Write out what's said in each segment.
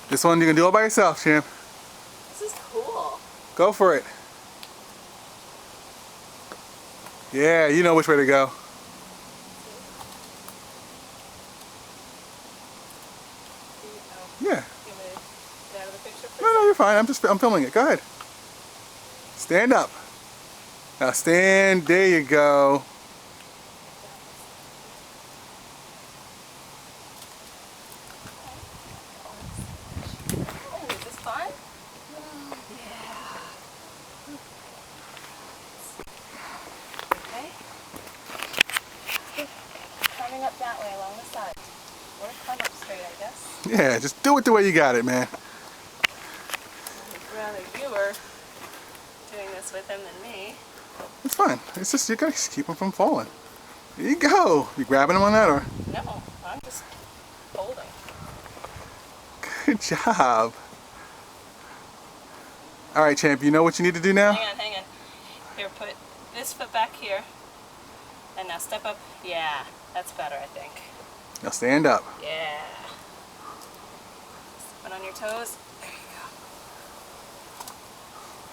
This one you can do all by yourself, champ. This is cool. Go for it. Yeah, you know which way to go. Yeah. You want me to get out of the picture? No, you're fine. I'm filming it. Go ahead. Stand up. Now stand. There you go. Oh, is this fun? Yeah. Okay. Climbing up that way along the side. Or climb up straight, I guess. Yeah, just do it the way you got it, man. I'd rather you were doing this with him than me. It's fine. It's just you gotta just keep him from falling. There you go. You grabbing him on that or? No, I'm just holding. Good job. All right, champ. You know what you need to do now? Hang on. Here, put this foot back here. And now step up. Yeah, that's better, I think. Now stand up. Yeah. Step on your toes. There you go.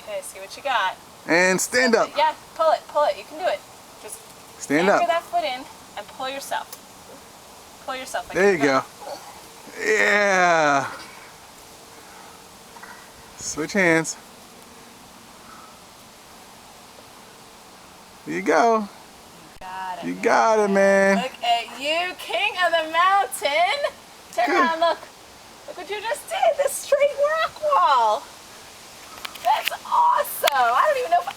Okay, see what you got. And stand up. Yeah, pull it. You can do it. Just Stand anchor up. that foot in and pull yourself. Pull yourself. Like There you go. Yeah. Switch hands. There you go. Got it. You got it, man. Look at you, king of the mountain. Turn around, look. Look what you just did. This straight rock wall. That's awesome. I don't even know if